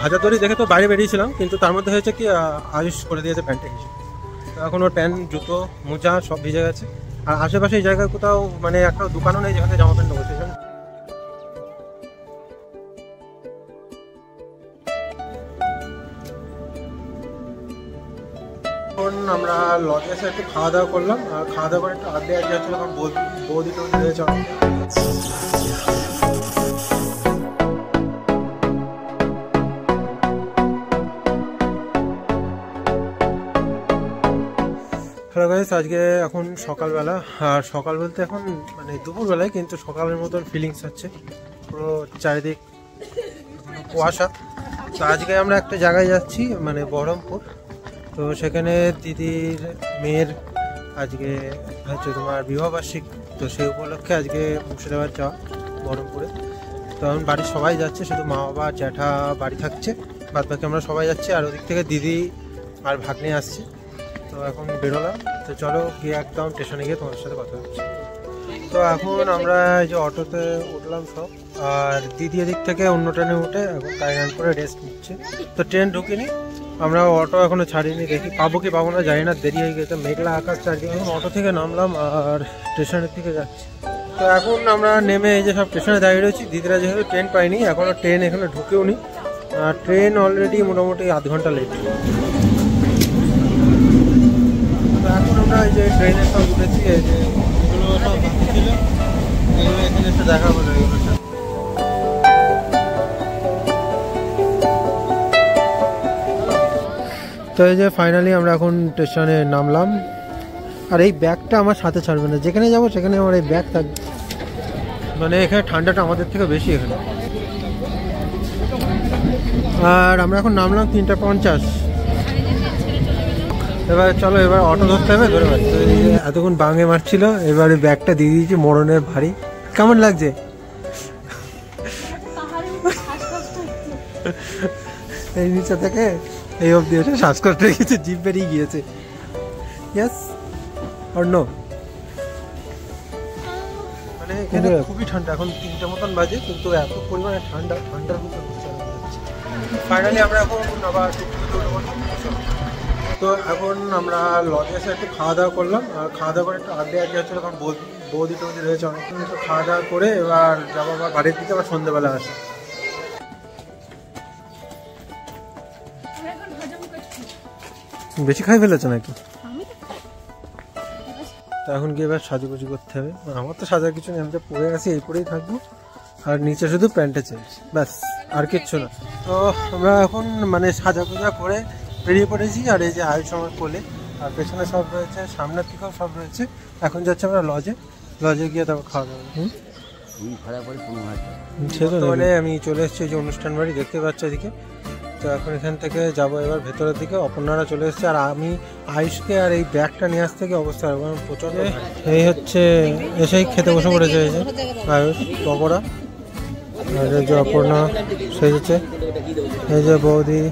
হাজারদুয়ারি দেখে তো বাইরে বেরিয়েছিলাম, কিন্তু তার মধ্যে হয়েছে কি আয়ুষ করে দিয়েছে প্যান্টে কিছু। এখন ওর প্যান্ট, জুতো, মোজা সব ভিজে গেছে। আর আশেপাশে এই জায়গায় কোথাও মানে একটা দোকানও নেই যেখানে জামা প্যান্ট নেবো, সেই জন্য এখন আমরা লজে এসে একটু খাওয়া দাওয়া করলাম। আর খাওয়া দাওয়া করে একটু আড্ডে আড্ডে হচ্ছিল, কারণ বৌদি টৌদি হয়েছে অনেক। হ্যালো গাইস, আজকে এখন সকালবেলা। আর সকাল বলতে এখন মানে দুপুরবেলায়, কিন্তু সকালের মতন ফিলিংস হচ্ছে, পুরো চারিদিক কুয়াশা। তো আজকে আমরা একটা জায়গায় যাচ্ছি, মানে বহরমপুর। তো সেখানে দিদির মেয়ের আজকে হচ্ছে তোমার বিবাহবার্ষিক, তো সেই উপলক্ষে আজকে মুর্শিদাবাদ যাওয়া বহরমপুরে। তো এখন বাড়ির সবাই যাচ্ছে, শুধু মা বাবা জ্যাঠা বাড়ি থাকছে, বাদ বাকি আমরা সবাই যাচ্ছি। আর ওদিক থেকে দিদি আর ভাগ্নে আসছে। তো এখন বেরোলাম, তো চলো গিয়ে একদম স্টেশনে গিয়ে তোমাদের সাথে কথা হচ্ছে। তো এখন আমরা এই যে অটোতে উঠলাম সব, আর দিদি এদিক থেকে অন্য ট্রেনে উঠে এখন কায়রান করে রেস্ট নিচ্ছে। তো ট্রেন ঢুকিনি, আমরা অটো এখনো ছাড়িনি, দেখি পাবো কি পাবো না জানি না, দেরি হয়ে গেছে, মেঘলা আকাশ চারিদিকে। এখন অটো থেকে নামলাম আর স্টেশনের দিকে যাচ্ছি। তো এখন আমরা নেমে এই যে সব স্টেশনে দাঁড়িয়ে রয়েছি। দিদিরা যেহেতু ট্রেন পাইনি, এখনও ট্রেন এখানে ঢুকেও নি, আর ট্রেন অলরেডি মোটামুটি আধ ঘন্টা লেট। তো এখন আমরা এই যে ট্রেনে সব উঠেছি, এই যে এগুলো সব বাকি ছিল, এগুলো এখানে এসে দেখা হলো এগুলো সব। তো এই যে ফাইনালি আমরা এখন স্টেশনে নামলাম। আর এই ব্যাগটা আমার সাথে ছাড়বে না, যেখানে যাবো সেখানে আমার এই ব্যাগ থাকবে। মানে এখানে ঠান্ডাটা আমাদের থেকে বেশি এখানে। আর আমরা এখন নামলাম 3:50। এবার চলো, এবার অটো ধরতে হবে, ধরে পাচ্ছি। এতক্ষণ বাঙে মারছিল, এবারে ব্যাগটা দিয়ে দিয়েছি, মরণের ভারী। কেমন লাগছে? এই নিচে থেকে এই অবধি এসে শ্বাসকষ্ট রেখেছে, জিভ বেরিয়ে গিয়েছে। Yes or no? মানে এখানে খুবই ঠান্ডা, এখন 3টে মতন বাজে, কিন্তু এত পরিমাণে ঠান্ডার মধ্যে বুঝতে পারছি। ফাইনালি আমরা এখন আবার তো এখন আমরা লজে এসে একটু খাওয়া দাওয়া করলাম। আর খাওয়া দাওয়া করে একটু আড্ডে হচ্ছিল, কারণ বৌদি টৌদি রয়েছে অনেকক্ষণ। একটু খাওয়া দাওয়া করে এবার যাবো আবার বাড়ির দিকে, আবার সন্ধ্যেবেলা আসে। বেশি খাই ফেলেছে নাকি? তো এখন গিয়ে এবার সাজুগুজি করতে হবে। আমার তো সাজার কিছু নেই, আমি তো পরে আসি, এই পরেই থাকবো। আর নিচে শুধু প্যান্টে চেয়েছি, ব্যাস, আর কিচ্ছু না। তো আমরা এখন মানে সাজাগুজা করে বেরিয়ে পড়েছি। আর এই যে আয়ুষ আমার কোলে, আর পেছনে সব রয়েছে, সামনের দিকেও সব রয়েছে। এখন যাচ্ছি আমরা লজে গিয়ে তারপর খাওয়া দাওয়া। বর্তমানে আমি চলে এসেছি যে অনুষ্ঠান বাড়ি, দেখতে পাচ্ছি এদিকে। তো এখন এখান থেকে যাবো এবার ভেতরের দিকে। অপর্ণারা চলে এসেছে, আর আমি আয়ুষকে আর এই ব্যাগটা নিয়ে আসতে গিয়ে অবস্থা প্রচন্ড। এই হচ্ছে এসেই খেতে বসে পড়েছে এই যে আয়ুষ, পকোড়া। আর এই যে অপর্ণা সেজেছে, এই যে বৌদি,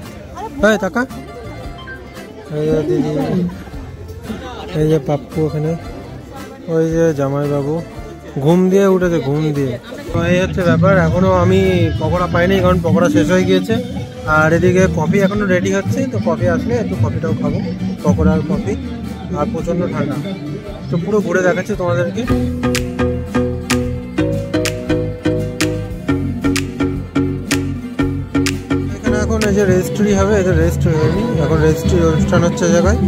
হ্যাঁ টাকা, এই যে দিদি, এই যে পাপ্পু ওখানে, ওই যে জামাইবাবু ঘুম দিয়ে উঠেছে, ঘুম দিয়ে। তো এই হচ্ছে ব্যাপার। এখনও আমি পকোড়া পাইনি, কারণ পকোড়া শেষ হয়ে গিয়েছে। আর এদিকে কফি এখনো রেডি হচ্ছে, তো কফি আসলে একটু কফিটাও খাবো, পকোড়া আর কফি। আর প্রচণ্ড ঠান্ডা, তো পুরো ঘুরে দেখাচ্ছি তোমাদেরকে। এখানে এখন এই যে রেজিস্ট্রি হবে, এদের রেজিস্ট্রি হয়নি, এখন রেজিস্ট্রি অনুষ্ঠান হচ্ছে জায়গায়।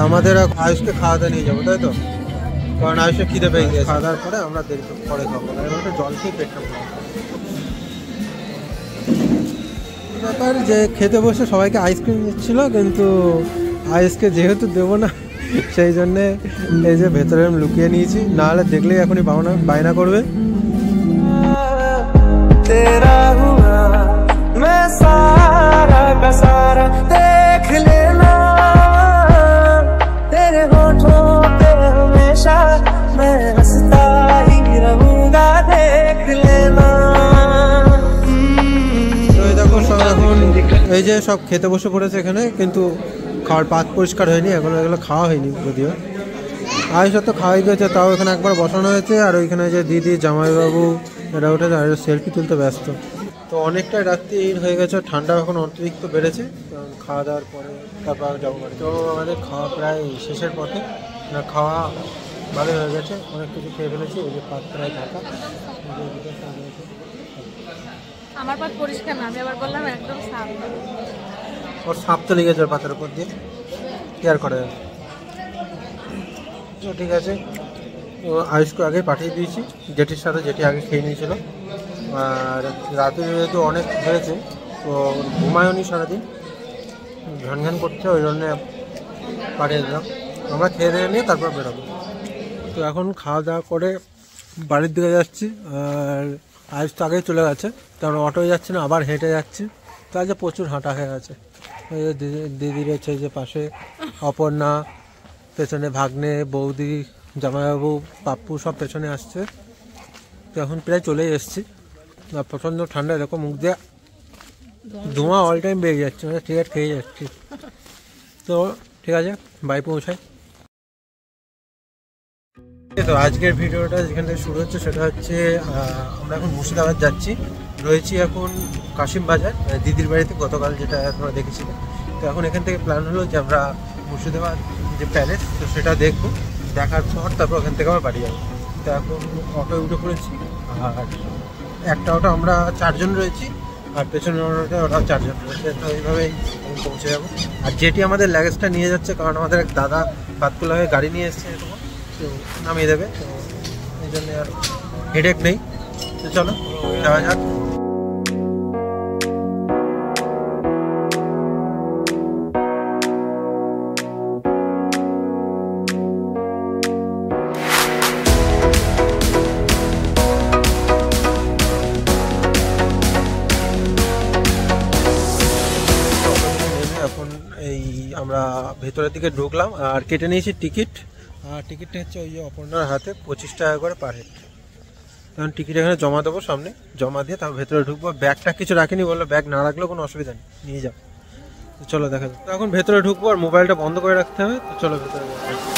আমাদের আয়ুষকে খাওয়াতে নিয়ে যাবো, তাই তো? কারণ আয়ুষে খিদে পেয়ে গিয়েছে। খাওয়া দাওয়ার পরে আমরা দেরি পরে খাবো, এবার জল খেয়ে পেটটা খাবো। ব্যাপার যে খেতে বসে সবাইকে আইসক্রিম দিচ্ছিল, কিন্তু আইসকে যেহেতু দেবো না, সেই জন্যে এই যে ভেতরে আমি লুকিয়ে নিয়েছি, নাহলে দেখলেই এখনই বায়না করবে। এই যে সব খেতে বসে পড়েছে এখানে, কিন্তু খাওয়ার পাত পরিষ্কার হয়নি এখনো, এগুলো খাওয়া হয়নি যদিও। আয়ুষ তো খাওয়াই গেছে, তাও এখানে একবার বসানো হয়েছে। আর ওইখানে যে দিদি জামাইবাবু এরা উঠে সেলফি তুলতে ব্যস্ত। তো অনেকটাই রাত্রি হয়ে গেছে, ঠান্ডা এখন অতিরিক্ত বেড়েছে, কারণ খাওয়া দাওয়ার পরে তারপর যাবো বাড়ি। তো আমাদের খাওয়া প্রায় শেষের পথে, না খাওয়া ভালোই হয়ে গেছে, অনেক কিছু খেয়ে ফেলেছি। ওই যে পাত প্রায় ঢাকা, আমার পাত পরিষ্কার না, আমি আবার বললাম একদম সাফ। ওর সাপ তো লেগেছে ওর পাতের উপর দিয়ে, কেয়ার করা যাবে। তো ঠিক আছে, তো আয়ুষকে আগে পাঠিয়ে দিয়েছি জেঠির সাথে, জেঠি আগে খেয়ে নিয়েছিল। আর রাতে যেহেতু অনেক হয়েছে তো ঘুমায়নি সারাদিন, ঘ্যান ঘ্যান করছে, ওই জন্যে পাঠিয়ে দিলাম। আমরা খেয়ে দিয়ে নিয়ে তারপর বেরোবো। তো এখন খাওয়া দাওয়া করে বাড়ির দিকে যাচ্ছি। আর আয়ুষ তো আগেই চলে গেছে, কারণ অটোয় যাচ্ছে না, আবার হেঁটে যাচ্ছে। তো আজকে প্রচুর হাঁটা হয়ে গেছে। দিদি রয়েছে যে পাশে, অপর্ণা পেছনে, ভাগ্নে, বৌদি, জামাইবাবু, পাপ্পু সব পেছনে আসছে। তো এখন প্রায় চলেই এসেছি। আর প্রচণ্ড ঠান্ডা, এরকম মুখ দিয়ে ধোঁয়া অল টাইম বেরিয়ে যাচ্ছে, মানে সিগারেট খেয়ে যাচ্ছি। তো ঠিক আছে, বাই পৌঁছাই। তো আজকের ভিডিওটা যেখান থেকে শুরু হচ্ছে সেটা হচ্ছে আমরা এখন মুর্শিদাবাদ যাচ্ছি। রয়েছি এখন কাশিম বাজার, দিদির বাড়িতে, গতকাল যেটা তোমরা দেখেছিলে। তো এখন এখান থেকে প্ল্যান হলো যে আমরা মুর্শিদাবাদ যে প্যালেস, তো সেটা দেখবো, দেখার পর তারপর ওখান থেকে আমরা বাড়ি যাবো। তো এখন অটোয় উঠে পড়েছি। আর একটা অটো আমরা 4 জন রয়েছি, আর পেছনের অটোতে ওরাও 4 জন রয়েছে। তো এইভাবেই পৌঁছে যাবো। আর যেটি আমাদের লাগেজটা নিয়ে যাচ্ছে, কারণ আমাদের এক দাদা বাতকুলা হয়ে গাড়ি নিয়ে এসছে, এরকম তো নামিয়ে দেবে, তো এই জন্য আর হেডেক নেই। তো চলো যাওয়া যাক। এখন এই আমরা ভেতরের দিকে ঢুকলাম, আর কেটে নিয়েছি টিকিট। আর টিকিটটা হচ্ছে ওই যে অপর্ণার হাতে 25 টাকা করে পার হেড। এখন টিকিট এখানে জমা দেবো, সামনে জমা দিয়ে তারপর ভেতরে ঢুকবো। ব্যাগটা কিছু রাখিনি, বললো ব্যাগ না রাখলেও কোনো অসুবিধা নেই, নিয়ে যাও। তো চলো দেখা যাক। তো এখন ভেতরে ঢুকবো, আর মোবাইলটা বন্ধ করে রাখতে হবে। তো চলো ভেতরে যাবো।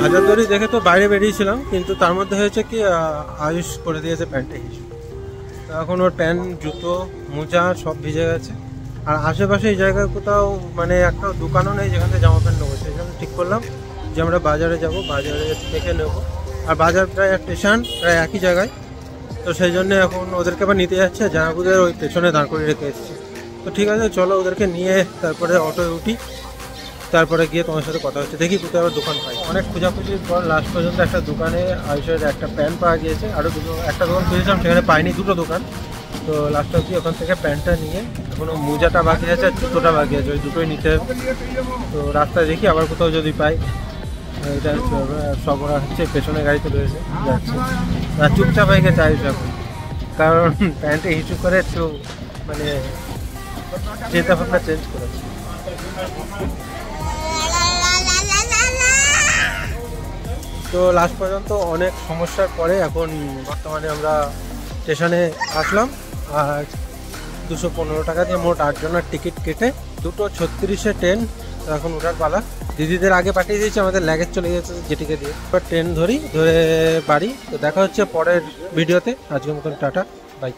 হাজারদুয়ারি দেখে তো বাইরে বেরিয়েছিলাম, কিন্তু তার মধ্যে হয়েছে কি আয়ুষ করে দিয়েছে প্যান্টে হিসু। তো এখন ওর প্যান্ট, জুতো, মোজা সব ভিজে গেছে। আর আশেপাশে এই জায়গায় কোথাও মানে একটা দোকানও নেই যেখান থেকে জামা প্যান্ট নেবো। সেই জন্য ঠিক করলাম যে আমরা বাজারে যাব, বাজারে থেকে নেবো। আর বাজার প্রায় স্টেশন প্রায় একই জায়গায়, তো সেই জন্য এখন ওদেরকে আবার নিতে যাচ্ছে, জামাপুদের ওই পেছনে দাঁড় করে রেখে এসেছি। তো ঠিক আছে, চলো ওদেরকে নিয়ে তারপরে অটোয় উঠি, তারপরে গিয়ে তোমার সাথে কথা হচ্ছে। দেখি কোথাও আবার দোকান পাই। অনেক খোঁজাখুঁজির পর লাস্ট পর্যন্ত একটা দোকানে আয়ুষের একটা প্যান্ট পাওয়া গিয়েছে। আরও একটা দোকান খুঁজেছিলাম, সেখানে পাইনি, 2টো দোকান। তো লাস্ট অবধি ওখান থেকে প্যান্টটা নিয়ে, এখনো মোজাটা বাকি আছে আর জুতোটা বাকি আছে, ওই দুটোই নিতে হবে। তো রাস্তায় দেখি আবার কোথাও যদি পাই। এটা সব ওরা হচ্ছে পেছনে গাড়িতে রয়েছে, যাচ্ছে। আর চুপচাপ হয়ে গেছে আয়ুষ এখন, কারণ প্যান্টে হিচু করে একটু মানে চিন্তা ভাবনা চেঞ্জ করেছে। তো লাস্ট পর্যন্ত অনেক সমস্যার পরে এখন বর্তমানে আমরা স্টেশনে আসলাম। আর 215 টাকা দিয়ে মোট 8 জনের টিকিট কেটে 2:36-এ ট্রেন। এখন ওঠার পালা। দিদিদের আগে পাঠিয়ে দিয়েছে, আমাদের লাগেজ চলে গেছে যেটিকে দিয়ে। এবার ট্রেন ধরে বাড়ি। তো দেখা হচ্ছে পরের ভিডিওতে। আজকের মতন টাটা, বাই।